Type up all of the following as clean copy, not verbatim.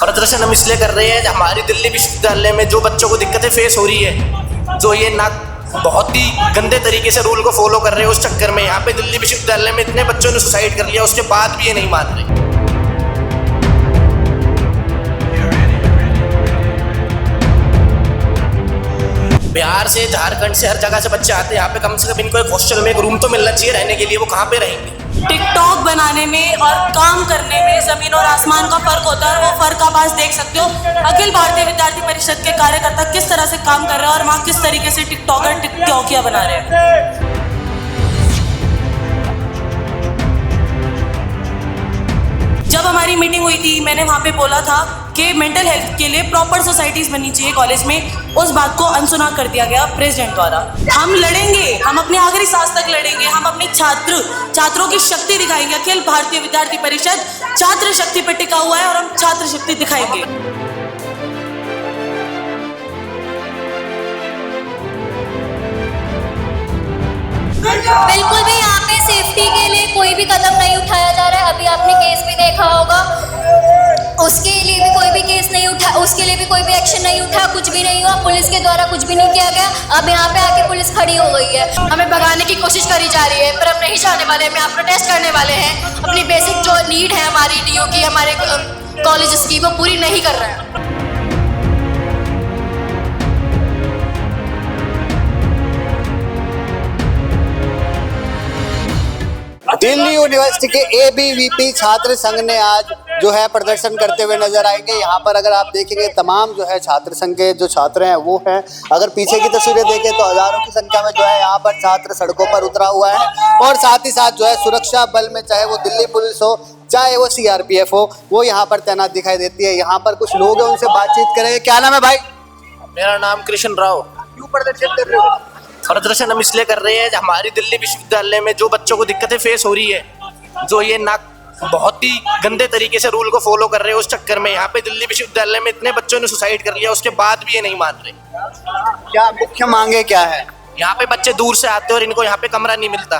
प्रदर्शन हम इसलिए कर रहे हैं, हमारी दिल्ली विश्वविद्यालय में जो बच्चों को दिक्कतें फेस हो रही है, जो ये ना बहुत ही गंदे तरीके से रूल को फॉलो कर रहे हैं, उस चक्कर में यहाँ पे दिल्ली विश्वविद्यालय में इतने बच्चों ने सुसाइड कर लिया, उसके बाद भी ये नहीं मान रहे। बिहार से, झारखंड से, हर जगह से बच्चे आते हैं यहाँ पे। कम से कम इनको एक हॉस्टल में एक रूम तो मिलना चाहिए रहने के लिए, वो कहाँ पे रहेंगे? टिकटॉक बनाने में और काम करने में जमीन और आसमान का फर्क होता है, और वो फर्क आप आज देख सकते हो। अखिल भारतीय विद्यार्थी परिषद के कार्यकर्ता किस तरह से काम कर रहे हैं और वहाँ किस तरीके से टिकटॉकर टिकटॉकिया बना रहे हैं। जब हमारी मीटिंग हुई थी, मैंने वहाँ पे बोला था कि मेंटल हेल्थ के लिए प्रॉपर सोसाइटीज बननी चाहिए कॉलेज में। उस बात को अनसुना कर दिया गया प्रेसिडेंट द्वारा। हम लड़ेंगे, हम अपने आखिरी सांस तक लड़ेंगे। हम अपने छात्रों की शक्ति दिखाएंगे। अखिल भारतीय विद्यार्थी परिषद छात्र शक्ति पर टिका हुआ है और हम छात्र शक्ति दिखाएंगे। बिल्कुल भी यहाँ पे सेफ्टी के लिए कोई भी कदम नहीं उठाया जा रहा है। अभी आपने केस भी देखा होगा, उसके लिए भी कोई भी केस नहीं उठा, उसके लिए भी कोई भी एक्शन नहीं उठा, कुछ भी नहीं हुआ, पुलिस के द्वारा कुछ भी नहीं किया गया। अब यहाँ पे आके पुलिस खड़ी हो गई है। हमें भगाने की कोशिश करी जा रही है, पर हम नहीं जाने वाले। हम यहाँ प्रोटेस्ट करने वाले हैं। अपनी बेसिक जो नीड है हमारी डीयू की, हमारे कॉलेजेस की, वो पूरी नहीं कर रहे हैं। दिल्ली यूनिवर्सिटी के एबीवीपी छात्र संघ ने आज जो है प्रदर्शन करते हुए नजर आएंगे। यहाँ पर अगर आप देखेंगे तमाम जो है छात्र संघ के जो छात्र हैं वो हैं। अगर पीछे की तस्वीरें देखें तो हजारों की संख्या में जो है यहाँ पर छात्र सड़कों पर उतरा हुआ है, और साथ ही साथ जो है सुरक्षा बल में, चाहे वो दिल्ली पुलिस हो चाहे वो सीआरपीएफ हो, वो यहाँ पर तैनात दिखाई देती है। यहाँ पर कुछ लोग हैं, उनसे बातचीत करेंगे। क्या नाम है भाई? मेरा नाम कृष्ण राव। क्यों प्रदर्शन कर रहे हो? प्रदर्शन हम इसलिए कर रहे हैं, हमारी दिल्ली विश्वविद्यालय में जो बच्चों को दिक्कतें फेस हो रही है, जो ये ना बहुत ही गंदे तरीके से रूल को फॉलो कर रहे हैं, उस चक्कर में यहाँ पे दिल्ली विश्वविद्यालय में इतने बच्चों ने सुसाइड कर लिया, उसके बाद भी ये नहीं मान रहे। क्या मुख्य मांगे क्या है? यहाँ पे बच्चे दूर से आते हैं और इनको यहाँ पे कमरा नहीं मिलता।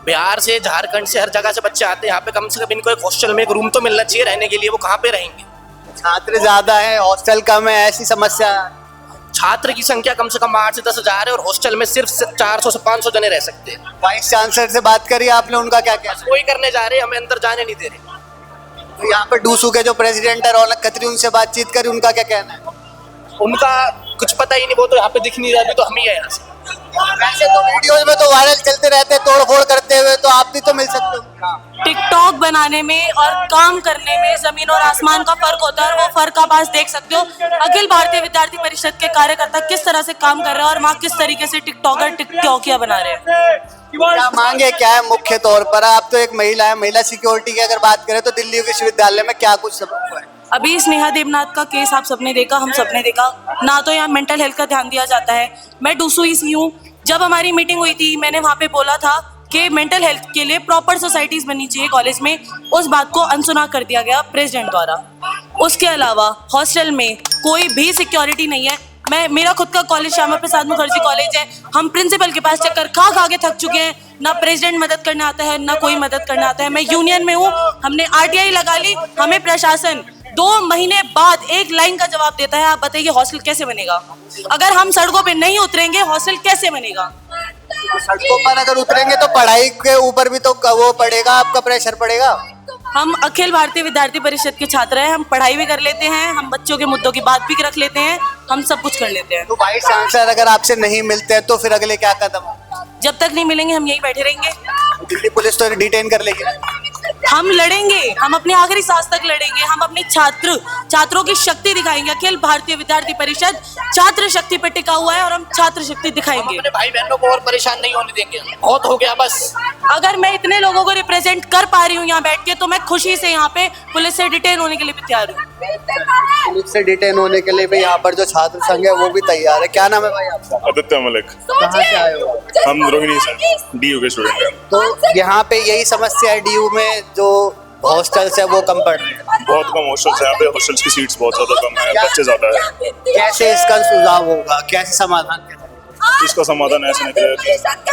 बिहार से, झारखंड से, हर जगह से बच्चे आते हैं यहाँ पे। कम से कम इनको एक हॉस्टल में एक रूम तो मिलना चाहिए रहने के लिए, वो कहाँ पे रहेंगे? छात्र ज्यादा है, हॉस्टल कम है, ऐसी समस्या है। छात्र की संख्या कम से कम 8 से 10 हजार है और हॉस्टल में सिर्फ 400 से 500 जने रह सकते हैं। वाइस चांसलर से बात करी आपने? उनका क्या कहना है? कोई करने जा रहे हैं, हमें अंदर जाने नहीं दे रहे। तो यहाँ पर डूसू के जो प्रेसिडेंट है रौनक खत्री, उनसे बातचीत करी, उनका क्या कहना है? उनका कुछ पता ही नहीं, वो तो यहाँ पे दिख नहीं रहा, तो हम ही है यहाँ से। वैसे तो वीडियोज में तो वायरल चलते रहते हैं तोड़फोड़ करते हुए, तो आप भी तो मिल सकते हो। टिकटॉक बनाने में और काम करने में जमीन और आसमान का फर्क होता है, और वो फर्क आप आज देख सकते हो। अखिल भारतीय विद्यार्थी परिषद के कार्यकर्ता किस तरह से काम कर रहे हैं और वहाँ किस तरीके से टिकटॉकर टिकटॉकिया बना रहे हैं। क्या मांगे क्या है मुख्य तौर पर? आप तो एक महिला है, महिला सिक्योरिटी की अगर बात करें तो दिल्ली विश्वविद्यालय में क्या कुछ सबक है? अभी स्नेहा देवनाथ का केस आप सबने देखा, हम सबने देखा ना। तो यहाँ मेंटल हेल्थ का ध्यान दिया जाता है। मैं डूसू ही सी हूँ। जब हमारी मीटिंग हुई थी, मैंने वहाँ पे बोला था कि मेंटल हेल्थ के लिए प्रॉपर सोसाइटीज बननी चाहिए कॉलेज में। उस बात को अनसुना कर दिया गया प्रेसिडेंट द्वारा। उसके अलावा हॉस्टल में कोई भी सिक्योरिटी नहीं है। मेरा खुद का कॉलेज श्यामा प्रसाद मुखर्जी कॉलेज है। हम प्रिंसिपल के पास चक्कर खा के थक चुके हैं। ना प्रेसिडेंट मदद करने आता है, ना कोई मदद करने आता है। मैं यूनियन में हूँ, हमने आरटीआई लगा ली। हमें प्रशासन 2 महीने बाद एक लाइन का जवाब देता है। आप बताइए हॉस्टल कैसे बनेगा? अगर हम सड़कों पे नहीं उतरेंगे, हॉस्टल कैसे बनेगा? सड़कों पर अगर उतरेंगे तो पढ़ाई के ऊपर भी तो वो पड़ेगा, आपका प्रेशर पड़ेगा। हम अखिल भारतीय विद्यार्थी परिषद के छात्र हैं। हम पढ़ाई भी कर लेते हैं, हम बच्चों के मुद्दों की बात भी रख लेते हैं, हम सब कुछ कर लेते हैं। तो वाइस चांसलर अगर आपसे नहीं मिलते हैं तो फिर अगले क्या कदम? जब तक नहीं मिलेंगे हम यहीं बैठे रहेंगे। दिल्ली पुलिस तो डिटेन कर लेगी। हम लड़ेंगे, हम अपने आखिरी सांस तक लड़ेंगे। हम अपने छात्रों की शक्ति दिखाएंगे। अखिल भारतीय विद्यार्थी परिषद छात्र शक्ति पर टिका हुआ है और हम छात्र शक्ति दिखाएंगे। अपने भाई बहनों को और परेशान नहीं होने देंगे। बहुत हो गया बस। अगर मैं इतने लोगों को रिप्रेजेंट कर पा रही हूँ यहाँ बैठ के, तो मैं खुशी से यहाँ पे पुलिस से डिटेन होने के लिए भी तैयार हूँ। पुलिस से डिटेन होने के लिए भी यहाँ पर जो छात्र संघ है वो भी तैयार है। क्या नाम है भाई आपका? आदित्य मलिक। कहाँ से आए हो? हम रोहिणी से डीयू के स्टूडेंट हैं। तो यहाँ पे यही समस्या है डीयू में, जो हॉस्टल्स है वो कम पड़ रहे हैं। बहुत कम हॉस्टल्स है यहाँ पे। हॉस्टल्स की सीट्स बहुत ज्यादा कम है, बच्चे ज्यादा है। कैसे इसका सुझाव होगा, कैसे समाधान? इसका समाधान ऐसा निकलेगा कि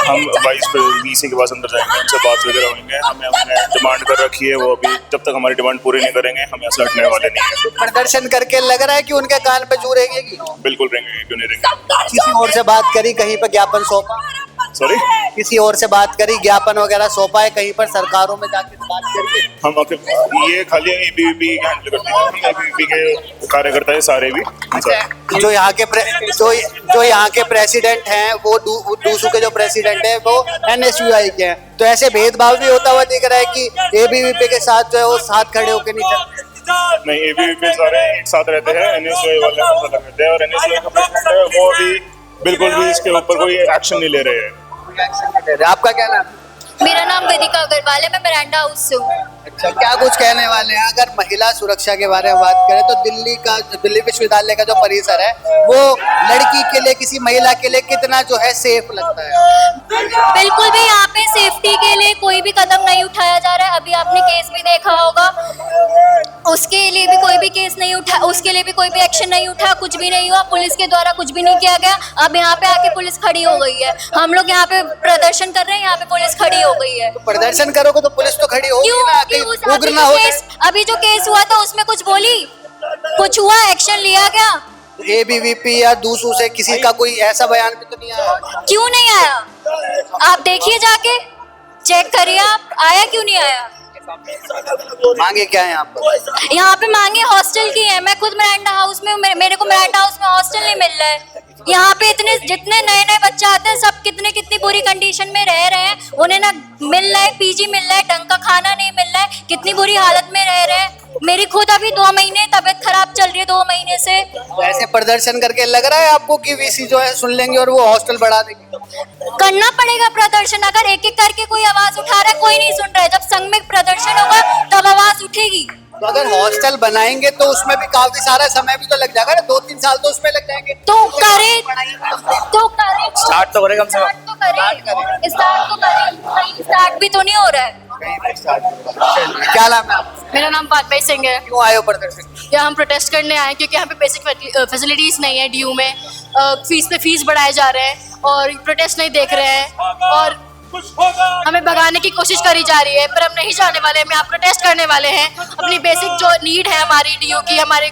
हम वाइस वीसी के पास अंदर जाएंगे, उनसे बात वगैरह होंगे। हमें अपने डिमांड कर रखी है, वो अभी जब तक हमारी डिमांड पूरी नहीं करेंगे हम ऐसा हटने वाले नहीं है। प्रदर्शन करके लग रहा है कि उनके कान पे जू रहेगी। बिल्कुल रहेंगे, क्यों नहीं रहेंगे। किसी और से बात करी, कहीं पर ज्ञापन सौंपा? सॉरी, किसी और से बात करी, ज्ञापन वगैरह सौंपा है कहीं पर सरकारों में जाके बात करके? हम आके ये खाली एबीवीपी हैंडल करते हैं, हम एबीवीपी के कार्यकर्ता है सारे भी। जो यहाँ के जो यहाँ के प्रेसिडेंट हैं वो डूसू के जो प्रेसिडेंट है वो एनएसयूआई के हैं, तो ऐसे भेदभाव भी होता हुआ दिख रहा है कि एबीवीपी के साथ जो है वो साथ खड़े होकर नहीं चलते। नहीं, एबीवीपी सारे एक साथ रहते हैं, एनएसयूआई वाले अलग रहते हैं, और एनएसयूआई का प्रेसिडेंट है वो अभी बिल्कुल भी इसके ऊपर कोई एक्शन नहीं ले रहे हैं। आपका क्या नाम? मेरा नाम वेदिका अग्रवाल है, मैं मिरांडा हाउस से हूँ। अच्छा, क्या कुछ कहने वाले हैं? अगर महिला सुरक्षा के बारे में बात करें तो दिल्ली विश्वविद्यालय का जो परिसर है वो लड़की के लिए, किसी महिला के लिए कितना जो है सेफ लगता है? बिल्कुल भी यहाँ पे सेफ्टी के लिए कोई भी कदम नहीं उठाया जा रहा है। अभी आपने केस भी देखा होगा, उसके लिए भी कोई भी केस नहीं उठा, उसके लिए भी कोई भी एक्शन नहीं उठा, कुछ भी नहीं हुआ, पुलिस के द्वारा कुछ भी नहीं किया गया। अब यहाँ पे आके पुलिस खड़ी हो गई है, हम लोग यहाँ पे प्रदर्शन कर रहे हैं, यहाँ पे पुलिस खड़ी हो गई है। प्रदर्शन करोगे तो पुलिस तो खड़ी होगी ना, कहीं उग्र ना हो जाए। अभी जो केस हुआ था उसमें कुछ बोली, कुछ हुआ, एक्शन लिया गया? एबीवीपी या दूसरों से किसी का कोई ऐसा बयान भी तो नहीं आया? क्यों नहीं आया? आप देखिए, जाके चेक करिए, आप आया क्यों नहीं आया? मांगे क्या है यहाँ पर? यहाँ पे मांगे हॉस्टल की है। मैं खुद मिरांडा हाउस में हूँ, मेरे को मिरांडा हाउस में हॉस्टल नहीं मिल रहा है। यहाँ पे इतने जितने नए नए बच्चे आते हैं सब कितनी बुरी कंडीशन में रह रहे हैं, उन्हें ना मिल रहा है पीजी मिल रहा है, ढंग का खाना नहीं मिल रहा है, कितनी बुरी हालत में रह रहे हैं। मेरी खुद अभी 2 महीने तबीयत खराब चल रही है, 2 महीने से। ऐसे प्रदर्शन करके लग रहा है आपको कि वीसी जो है सुन लेंगे और वो हॉस्टल बढ़ा देंगे? करना पड़ेगा प्रदर्शन, अगर एक एक करके कोई आवाज उठा रहा है, कोई नहीं सुन रहा है। जब संघ में प्रदर्शन होगा तब आवाज उठेगी। तो अगर हॉस्टल बनाएंगे तो उसमें भी काफी सारा समय भी तो लग जाएगा ना, 2-3 साल तो उसमें लग जाएंगे। तो करे स्टार्ट तो करें कम से कम। स्टार्ट भी तो नहीं हो रहा है। क्या नाम है? मेरा नाम पाटभाई सिंह है। क्यों आए हो प्रदर्शन? यहाँ हम प्रोटेस्ट करने आए हैं क्योंकि यहाँ पे बेसिक फैसिलिटीज नहीं है डीयू में। फीस पे फीस बढ़ाए जा रहे हैं और प्रोटेस्ट नहीं देख रहे हैं और हमें भगाने की कोशिश करी जा रही है, पर हम नहीं जाने वाले। हम यहाँ प्रोटेस्ट करने वाले हैं। अपनी बेसिक जो नीड है हमारी डीयू की, हमारे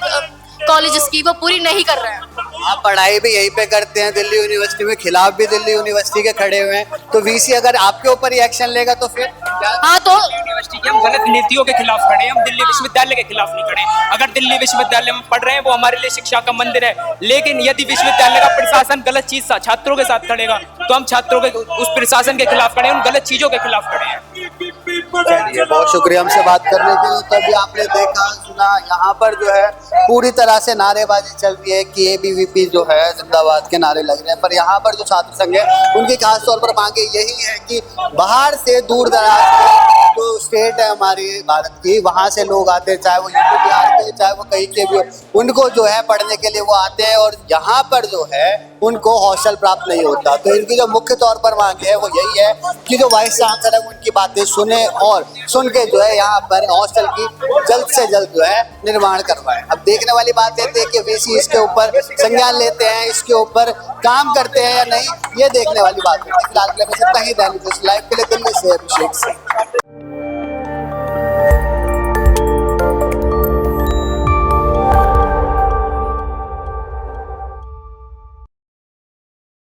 कॉलेजेस की, वो पूरी नहीं कर रहे हैं। आप पढ़ाई भी यहीं पे करते हैं दिल्ली यूनिवर्सिटी में, खिलाफ भी दिल्ली यूनिवर्सिटी के खड़े हुए हैं, तो वीसी अगर आपके ऊपर ही एक्शन लेगा तो फिर? हाँ, तो यूनिवर्सिटी की हम गलत नीतियों के खिलाफ खड़े हैं, हम दिल्ली विश्वविद्यालय के खिलाफ नहीं खड़े। अगर दिल्ली विश्वविद्यालय में पढ़ रहे हैं वो हमारे लिए शिक्षा का मंदिर है, लेकिन यदि विश्वविद्यालय का प्रशासन गलत चीज छात्रों के साथ खड़ेगा तो हम छात्रों के उस प्रशासन के खिलाफ खड़े हैं, उन गलत चीजों के खिलाफ खड़े हैं। बहुत शुक्रिया हमसे बात करने के लिए। तो अभी आपने देखा सुना, यहाँ पर जो है पूरी तरह से नारेबाजी चल रही है कि एबीवीपी जो है जिंदाबाद के नारे लग रहे हैं, पर यहाँ पर जो छात्र संघ है उनकी खास तौर पर मांगे यही है कि बाहर से दूर दराज जो स्टेट है हमारी भारत की, वहाँ से लोग आते हैं, चाहे वो यूपी बिहार के, चाहे वो कहीं के भी, उनको जो है पढ़ने के लिए वो आते हैं और यहाँ पर जो है उनको हॉस्टल प्राप्त नहीं होता। तो इनकी जो मुख्य तौर पर मांग है वो यही है कि जो वाइस चांसलर है उनकी बातें सुने और सुन के जो है यहाँ पर हॉस्टल की जल्द से जल्द जो है निर्माण करवाएं। अब देखने वाली बात है कि वीसी इसके ऊपर संज्ञान लेते हैं, इसके ऊपर काम करते हैं या नहीं, ये देखने वाली बात है। फिलहाल के लिए बस इतना ही। दैनिक लाइव के लिए दिल्ली से अभिषेक सिंह।